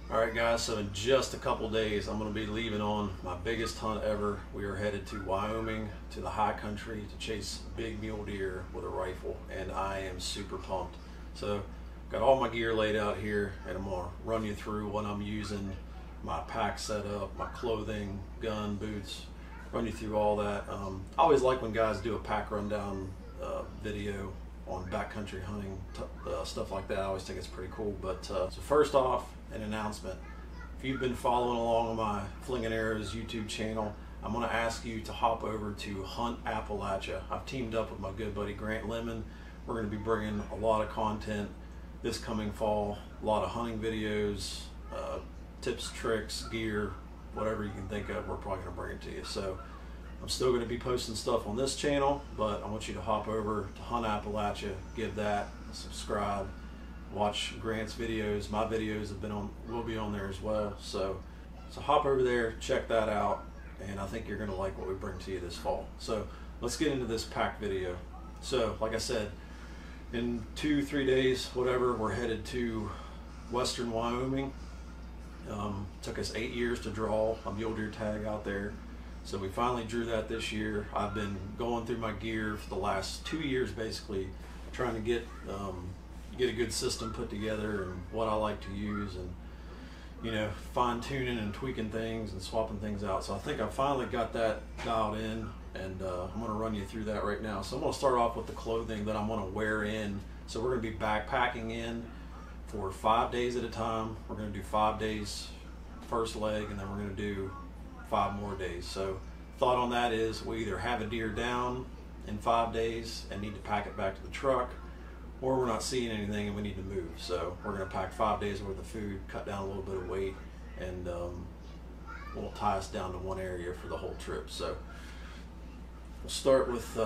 Alright guys, so in just a couple days I'm going to be leaving on my biggest hunt ever. We are headed to Wyoming, to the high country, to chase big mule deer with a rifle, and I am super pumped. So got all my gear laid out here, and I'm going to run you through what I'm using, my pack setup, my clothing, gun, boots, run you through all that. I always like when guys do a pack rundown video on backcountry hunting, stuff like that. I always think it's pretty cool. But so first off, an announcement. If you've been following along on my Flinging Arrows YouTube channel, I'm going to ask you to hop over to Hunt Appalachia. I've teamed up with my good buddy Grant Lemon. We're going to be bringing a lot of content this coming fall, a lot of hunting videos, tips, tricks, gear, whatever you can think of, we're probably going to bring it to you. So I'm still going to be posting stuff on this channel, but I want you to hop over to Hunt Appalachia, give that a subscribe, watch Grant's videos. My videos will be on there as well. So hop over there, check that out, and I think you're going to like what we bring to you this fall. So let's get into this pack video. So like I said, in 2-3 days, whatever, we're headed to western Wyoming. Took us 8 years to draw a mule deer tag out there. So we finally drew that this year. I've been going through my gear for the last 2 years, basically, trying to get a good system put together and what I like to use, and fine tuning and tweaking things and swapping things out. So I think I finally got that dialed in, and I'm going to run you through that right now. So I'm going to start off with the clothing that I'm going to wear in. So we're going to be backpacking in for 5 days at a time. We're going to do 5 days first leg, and then we're going to do 5 more days. So thought on that is we either have a deer down in 5 days and need to pack it back to the truck, or we're not seeing anything and we need to move. So we're going to pack 5 days worth of food, cut down a little bit of weight, and won't tie us down to one area for the whole trip. So we'll start with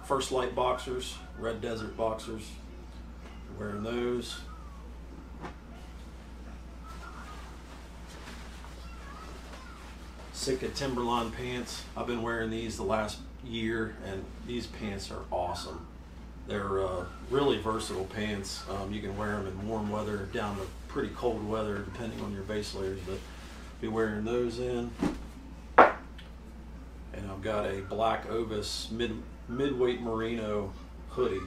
First Light boxers, Red Desert boxers. Wearing those. Sitka Timberline pants. I've been wearing these the last year, and these pants are awesome. They're really versatile pants. You can wear them in warm weather down to pretty cold weather depending on your base layers, but be wearing those in. And I've got a black Ovis midweight merino hoodie.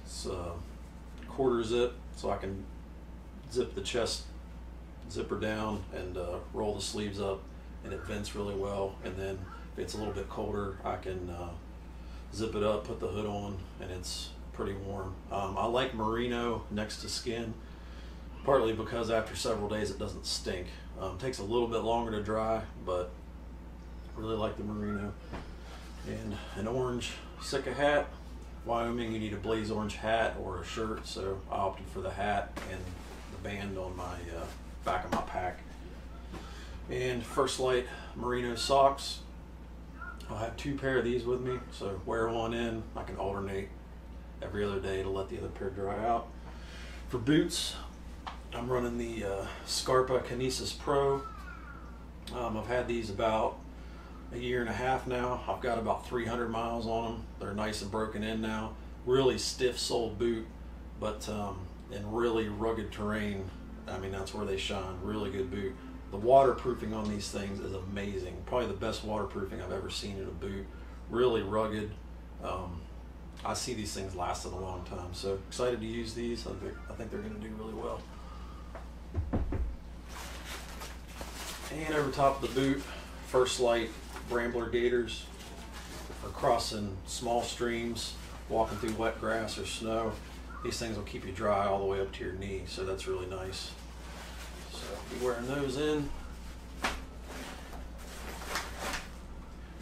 It's quarter zip, so I can zip the chest zipper down and roll the sleeves up, and it vents really well. And then if it's a little bit colder, I can zip it up, put the hood on, and it's pretty warm. I like merino next to skin, partly because after several days it doesn't stink. Takes a little bit longer to dry, but I really like the merino. And an orange Sitka hat. Wyoming, you need a blaze orange hat or a shirt, so I opted for the hat and the band on my back of my pack. And First Light Merino Socks. I'll have 2 pair of these with me, so wear one in. I can alternate every other day to let the other pair dry out. For boots, I'm running the Scarpa Kinesis Pro. I've had these about a year and a half now. I've got about 300 miles on them. They're nice and broken in now. Really stiff soled boot, but in really rugged terrain, I mean, that's where they shine. Really good boot. The waterproofing on these things is amazing. Probably the best waterproofing I've ever seen in a boot. Really rugged. I see these things lasting a long time. So excited to use these. I think they're going to do really well. And over top of the boot, First Light Rambler Gaiters for crossing small streams, walking through wet grass or snow. These things will keep you dry all the way up to your knee, so that's really nice. So I'll be wearing those in.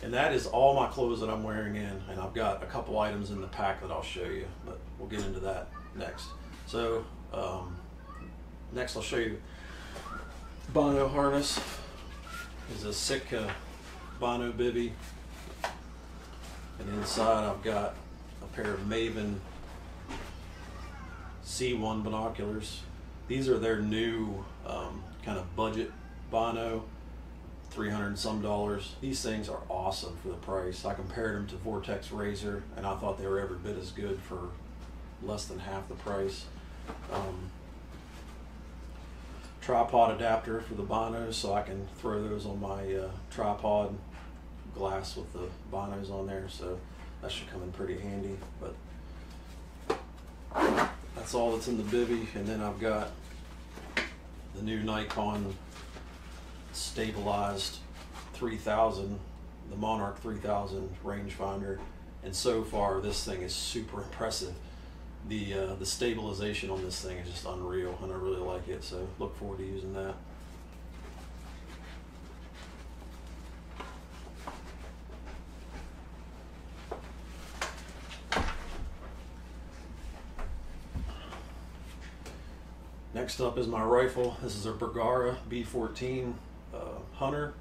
And that is all my clothes that I'm wearing in, and I've got a couple items in the pack that I'll show you, but we'll get into that next. So next I'll show you Bono harness. Is a Sitka Bono Bibby, and inside I've got a pair of Maven C1 binoculars. These are their new kind of budget Bono, $300 and some. These things are awesome for the price. I compared them to Vortex Razor, and I thought they were every bit as good for less than half the price. tripod adapter for the binos, so I can throw those on my tripod glass with the binos on there, so that should come in pretty handy. But that's all that's in the bivvy. And then I've got the new Nikon stabilized 3000, the Monarch 3000 rangefinder, and so far this thing is super impressive. The stabilization on this thing is just unreal, and I really like it, so look forward to using that. Next up is my rifle. This is a Bergara B14 Hunter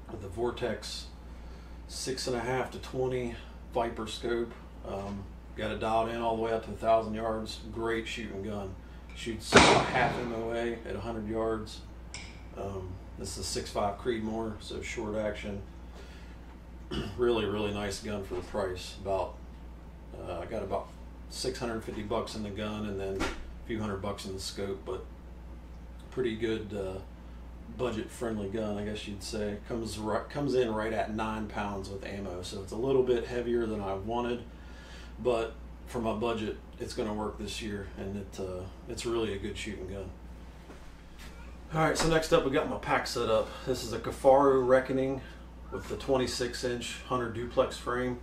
with the Vortex 6.5 to 20 Viper scope. Got it dialed in all the way up to 1,000 yards. Great shooting gun. Shoots half MOA at 100 yards. This is a 6.5 Creedmoor, so short action. Really nice gun for the price. I got about 650 bucks in the gun, and then a few $100 in the scope, but pretty good budget friendly gun, I guess you'd say. Comes in right at 9 pounds with ammo, so it's a little bit heavier than I wanted, but for my budget it's going to work this year, and it's really a good shooting gun. Alright, so next up we got my pack set up. This is a Kifaru Reckoning with the 26-inch Hunter duplex frame.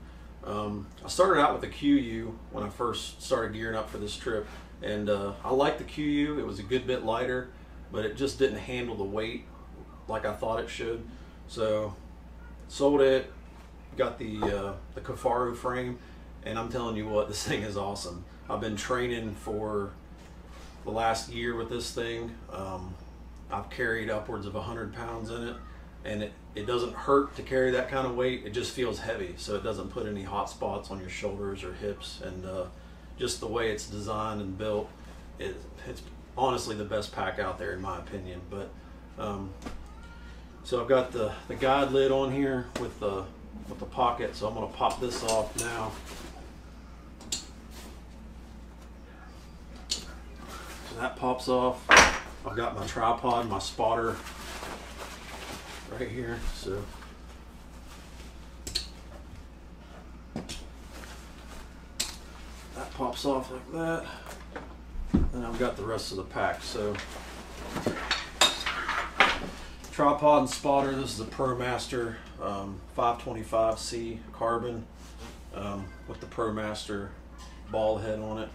I started out with the QU when I first started gearing up for this trip, and I liked the QU. It was a good bit lighter, but it just didn't handle the weight like I thought it should. So sold it, got the Kifaru frame, and I'm telling you what, this thing is awesome. I've been training for the last year with this thing. I've carried upwards of 100 pounds in it, and it doesn't hurt to carry that kind of weight. It just feels heavy, so it doesn't put any hot spots on your shoulders or hips, and just the way it's designed and built, it's honestly the best pack out there in my opinion. But so I've got the guide lid on here with the pocket, so I'm going to pop this off now. So that pops off. I've got my tripod, my spotter right here, so that pops off like that, and I've got the rest of the pack. So tripod and spotter, this is a ProMaster 525C carbon with the ProMaster ball head on it.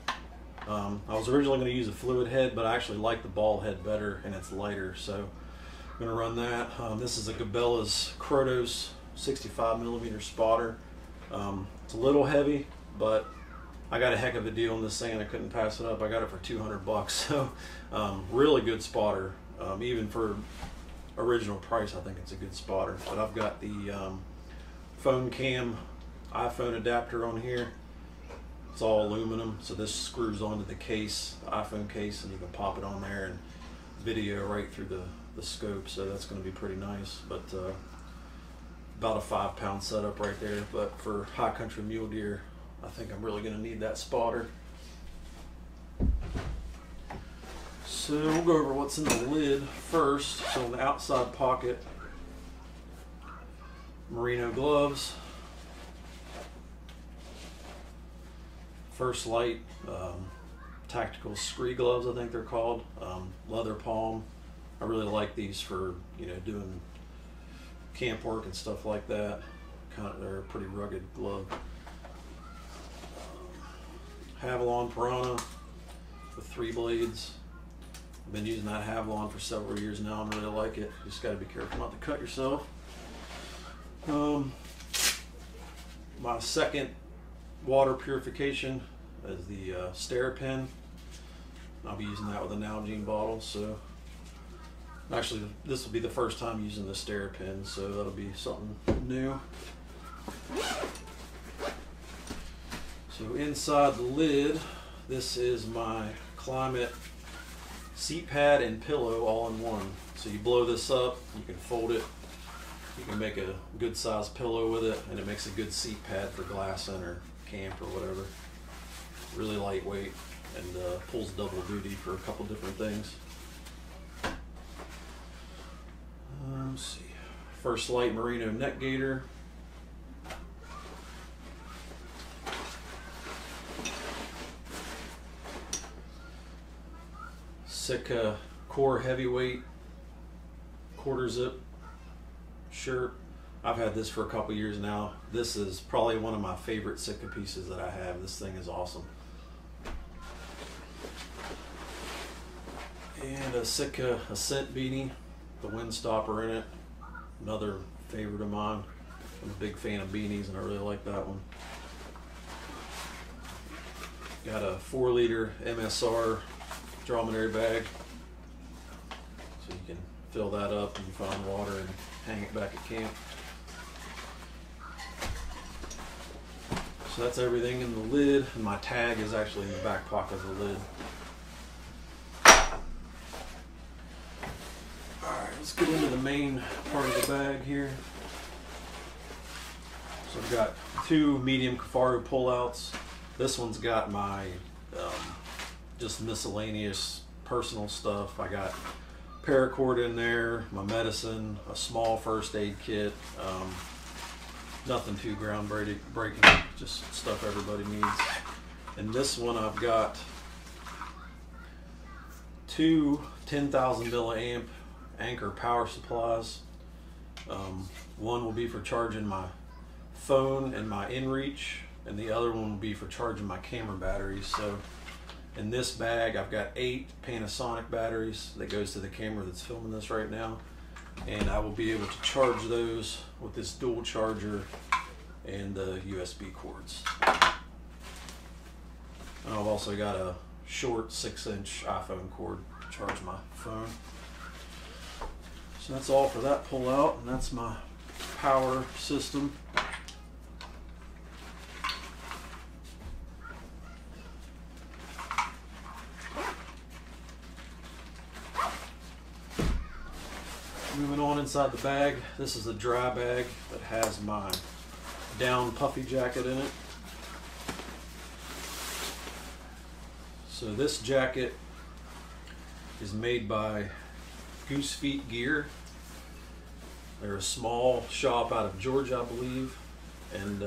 I was originally going to use a fluid head, but I actually like the ball head better, and it's lighter, so I'm going to run that. This is a Cabela's Chronos 65mm spotter. It's a little heavy, but I got a heck of a deal on this thing, and I couldn't pass it up. I got it for 200 bucks, so really good spotter. Even for original price, I think it's a good spotter. But I've got the phone cam iPhone adapter on here. It's all aluminum, so this screws onto the case, the iPhone case, and you can pop it on there and video right through the scope, so that's going to be pretty nice. But about a 5-pound setup right there, but for high country mule deer, I think I'm really going to need that spotter. So we'll go over what's in the lid first. So in the outside pocket, Merino gloves, First Light tactical scree gloves, I think they're called, leather palm. I really like these for, you know, doing camp work and stuff like that. They're a pretty rugged glove. Havalon Piranha with 3 blades. I've been using that Havalon for several years now and really like it. You just got to be careful not to cut yourself. My second water purification is the Sterapin. I'll be using that with a Nalgene bottle. So actually, this will be the first time using the Sterapin, so that'll be something new. So inside the lid, this is my Climate seat pad and pillow all in one. So you blow this up, you can fold it, you can make a good sized pillow with it, and it makes a good seat pad for glassing or camp or whatever. Really lightweight and pulls double duty for a couple different things. Let's see. First Light Merino neck gaiter. Sitka core heavyweight quarter zip shirt. I've had this for a couple years now. This is probably one of my favorite Sitka pieces that I have. This thing is awesome. And a Sitka Ascent beanie, the windstopper in it. Another favorite of mine. I'm a big fan of beanies and I really like that one. Got a 4-liter MSR Dromedary bag. So you can fill that up and find water and hang it back at camp. So that's everything in the lid, and my tag is actually in the back pocket of the lid. Alright, let's get into the main part of the bag here. So I've got 2 medium Kafaru pullouts. This one's got my just miscellaneous personal stuff. I got paracord in there, my medicine, a small first aid kit. Nothing too groundbreaking, just stuff everybody needs. And this one I've got 2 10,000 milliamp Anchor power supplies. One will be for charging my phone and my inReach, and the other one will be for charging my camera batteries. So in this bag I've got 8 Panasonic batteries that goes to the camera that's filming this right now, and I will be able to charge those with this dual charger and the USB cords. And I've also got a short 6-inch iPhone cord to charge my phone. So that's all for that pull out, and that's my power system. Moving on inside the bag, this is a dry bag that has my down puffy jacket in it. So this jacket is made by Goose Feet Gear. They're a small shop out of Georgia, I believe, and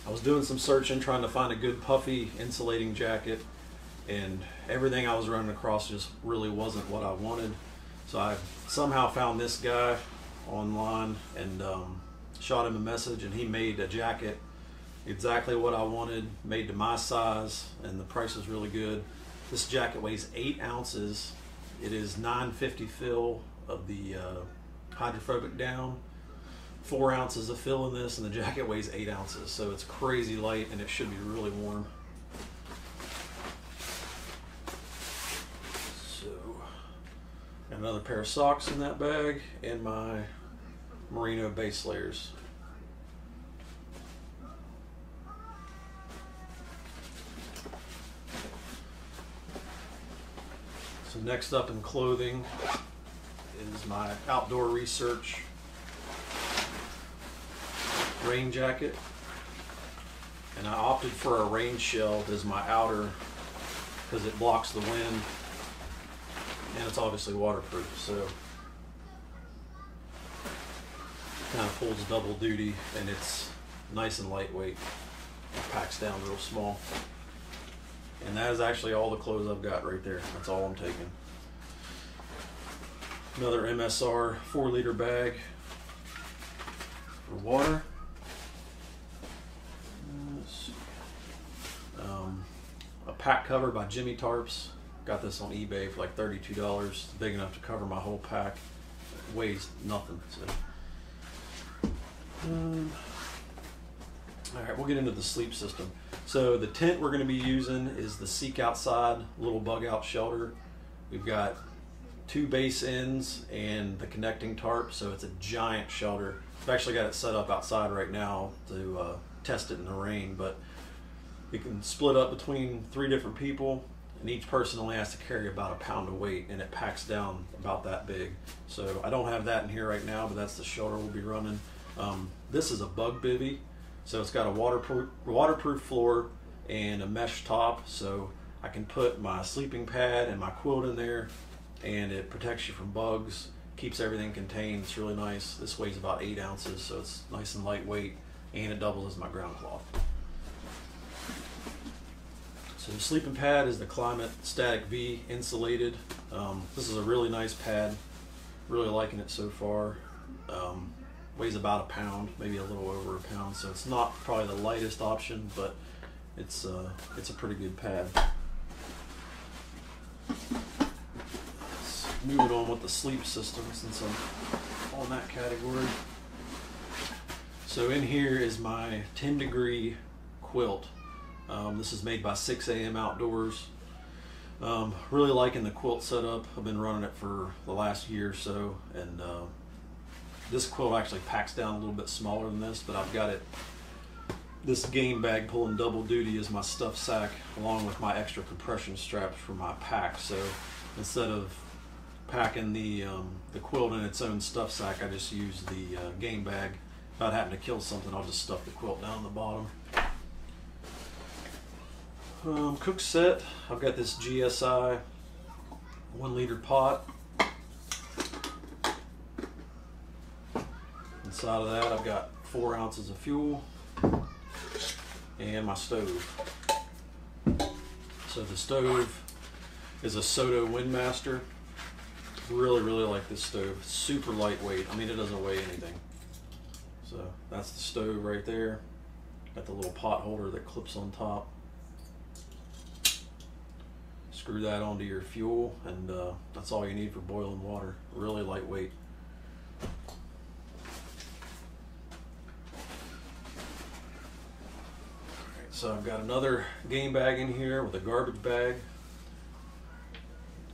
I was doing some searching trying to find a good puffy insulating jacket, and everything I was running across just really wasn't what I wanted. So I somehow found this guy online and shot him a message, and he made a jacket exactly what I wanted, made to my size, and the price was really good. This jacket weighs 8 ounces. It is 950 fill of the hydrophobic down, 4 ounces of fill in this, and the jacket weighs 8 ounces. So it's crazy light, and it should be really warm. Another pair of socks in that bag, and my Merino base layers. So next up in clothing is my outdoor research rain jacket, and I opted for a rain shell as my outer because it blocks the wind. And it's obviously waterproof, so kind of pulls double duty, and it's nice and lightweight. It packs down real small. And that is actually all the clothes I've got right there. That's all I'm taking. Another MSR 4-liter bag for water. A pack cover by Jimmy Tarps. Got this on eBay for like $32. Big enough to cover my whole pack. It weighs nothing. So. Alright, we'll get into the sleep system. So the tent we're going to be using is the Seek Outside little bug out shelter. We've got 2 base ends and the connecting tarp, so it's a giant shelter. I've actually got it set up outside right now to test it in the rain, but you can split up between 3 different people, and each person only has to carry about a pound of weight, and it packs down about that big. So I don't have that in here right now, but that's the shelter we'll be running. This is a bug bivvy, so it's got a waterproof floor and a mesh top, so I can put my sleeping pad and my quilt in there, and it protects you from bugs. keeps everything contained. It's really nice. This weighs about 8 ounces, so it's nice and lightweight, and it doubles as my ground cloth. So the sleeping pad is the Climate Static V insulated. This is a really nice pad. Really liking it so far. Weighs about a pound, maybe a little over a pound, so it's not probably the lightest option, but it's a pretty good pad. Let's move it on with the sleep system since I'm on that category. So in here is my 10 Degree Quilt. This is made by 6 AM Outdoors. Really liking the quilt setup. I've been running it for the last year or so, and this quilt actually packs down a little bit smaller than this, but I've got this game bag pulling double duty as my stuff sack, along with my extra compression straps for my pack. So instead of packing the quilt in its own stuff sack, I just use the game bag. If I happen to kill something, I'll just stuff the quilt down the bottom. Cook set, I've got this GSI 1 liter pot. Inside of that I've got 4 ounces of fuel and my stove. So the stove is a Soto Windmaster. Really like this stove. Super lightweight. I mean, it doesn't weigh anything. So that's the stove right there. Got the little pot holder that clips on top. Screw that onto your fuel, and that's all you need for boiling water. Really lightweight. Alright, so I've got another game bag in here with a garbage bag.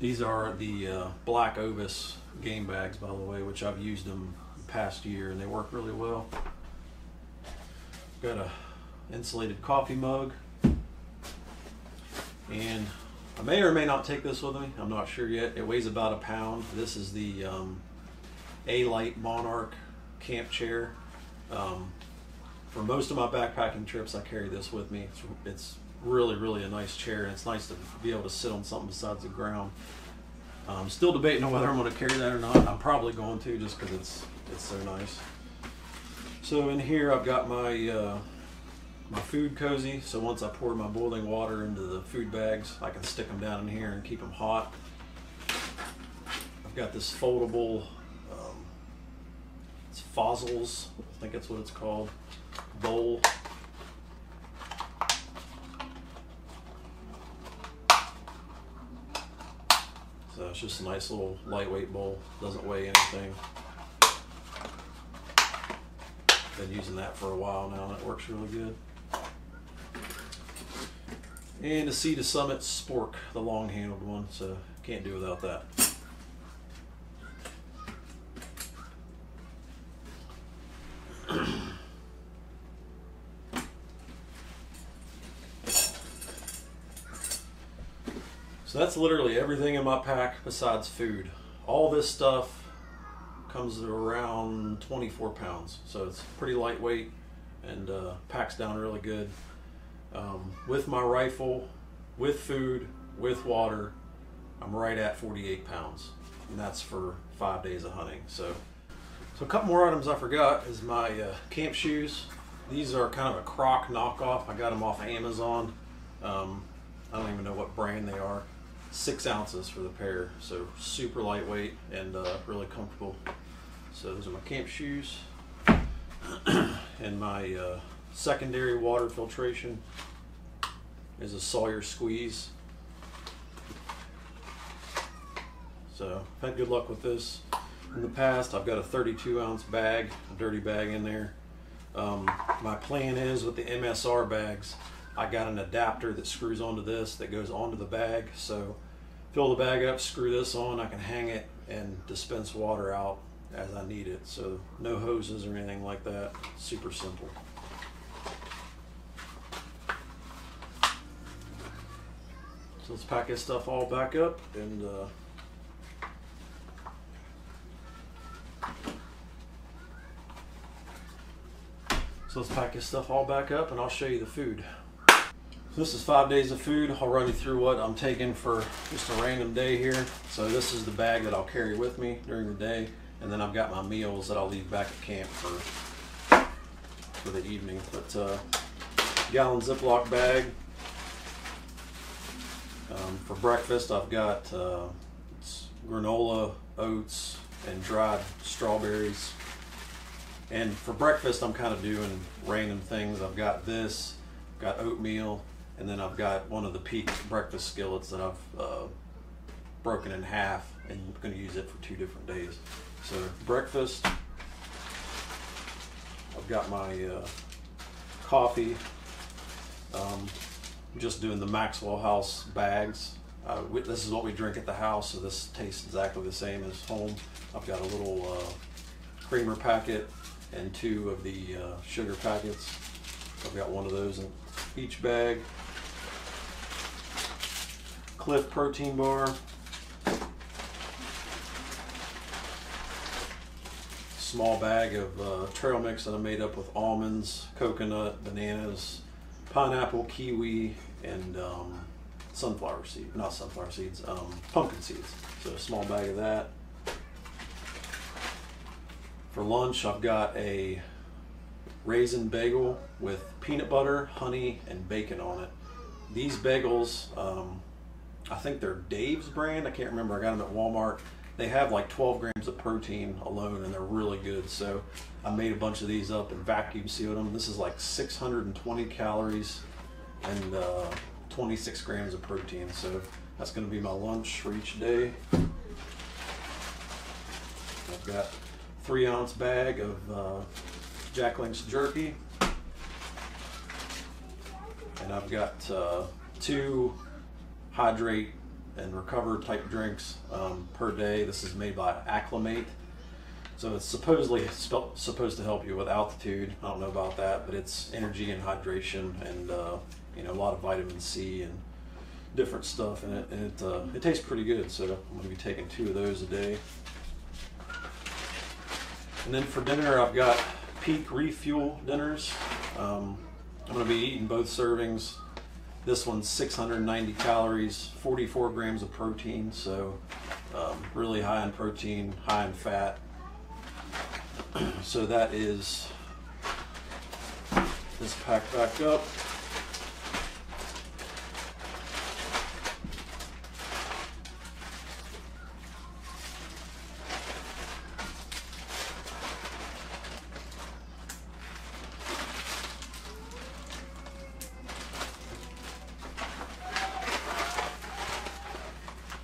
These are the black Ovis game bags, by the way, which I've used them the past year, and they work really well. Got a insulated coffee mug, and I may or may not take this with me. I'm not sure yet. It weighs about a pound. This is the A-Light Monarch camp chair. For most of my backpacking trips, I carry this with me. It's really a nice chair, and it's nice to be able to sit on something besides the ground. I'm still debating on whether I'm going to carry that or not. I'm probably going to, just because it's so nice. So in here I've got my my food cozy, so once I pour my boiling water into the food bags, I can stick them down in here and keep them hot. I've got this foldable, it's Fozzles, I think that's what it's called, bowl. So it's just a nice little lightweight bowl, doesn't weigh anything. Been using that for a while now, and it works really good. And a Sea to Summit spork, the long-handled one, so can't do without that. So that's literally everything in my pack besides food. All this stuff comes to around 24 pounds, so it's pretty lightweight and packs down really good. With my rifle, with food, with water, I'm right at 48 pounds, and that's for 5 days of hunting. So a couple more items I forgot is my camp shoes. These are kind of a Croc knockoff. I got them off Amazon. I don't even know what brand they are. 6 ounces for the pair, so super lightweight and really comfortable. So those are my camp shoes. And my secondary water filtration is a Sawyer Squeeze. So I've had good luck with this in the past. I've got a 32-ounce bag, a dirty bag in there. My plan is with the MSR bags, I got an adapter that screws onto this that goes onto the bag. So fill the bag up, screw this on, I can hang it and dispense water out as I need it. So no hoses or anything like that. Super simple. So let's pack this stuff all back up and I'll show you the food. So this is 5 days of food. I'll run you through what I'm taking for just a random day here. So this is the bag that I'll carry with me during the day. And then I've got my meals that I'll leave back at camp for the evening. But gallon Ziploc bag. For breakfast, I've got granola, oats, and dried strawberries. And for breakfast, I'm kind of doing random things. I've got this, got oatmeal, and then I've got one of the Peak breakfast skillets that I've broken in half, and I'm going to use it for 2 different days. So breakfast, I've got my coffee. Just doing the Maxwell House bags. This is what we drink at the house, so this tastes exactly the same as home. I've got a little creamer packet and 2 of the sugar packets. I've got one of those in each bag. Cliff protein bar. Small bag of trail mix that I made up with almonds, coconut, bananas, pineapple, kiwi, and pumpkin seeds. So a small bag of that. For lunch, I've got a raisin bagel with peanut butter, honey, and bacon on it. These bagels, I think they're Dave's brand. I can't remember. I got them at Walmart. They have like 12 grams of protein alone, and they're really good. So I made a bunch of these up and vacuum sealed them. This is like 620 calories and 26 grams of protein. So that's going to be my lunch for each day. I've got 3-ounce bag of Jack Link's jerky, and I've got 2 hydrate and recover type drinks per day. This is made by Acclimate, so it's supposedly supposed to help you with altitude. I don't know about that, but it's energy and hydration, and you know, a lot of vitamin C and different stuff in it, and it tastes pretty good. So I'm going to be taking 2 of those a day. And then for dinner, I've got Peak Refuel dinners. I'm going to be eating both servings. This one's 690 calories, 44 grams of protein, so really high in protein, high in fat. So that is this packed back up.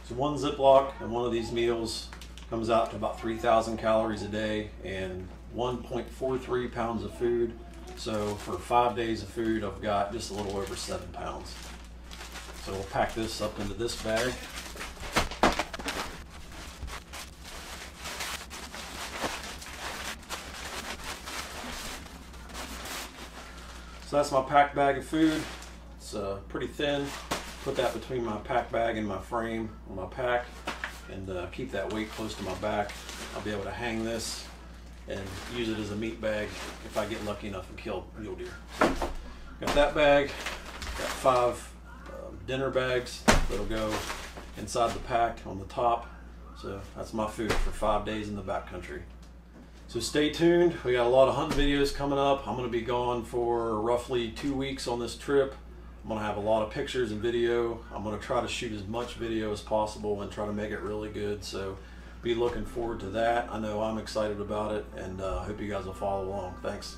So 1 Ziploc and one of these meals comes out to about 3,000 calories a day and 1.43 pounds of food. So for 5 days of food, I've got just a little over 7 pounds. So we'll pack this up into this bag. So that's my packed bag of food. It's pretty thin. Put that between my pack bag and my frame on my pack, and keep that weight close to my back. I'll be able to hang this and use it as a meat bag if I get lucky enough and kill mule deer. Got that bag. Got 5 dinner bags that'll go inside the pack on the top. So that's my food for 5 days in the backcountry. So stay tuned. We got a lot of hunting videos coming up. I'm going to be gone for roughly 2 weeks on this trip. I'm going to have a lot of pictures and video. I'm going to try to shoot as much video as possible and try to make it really good. So be looking forward to that. I know I'm excited about it, and I hope you guys will follow along. Thanks.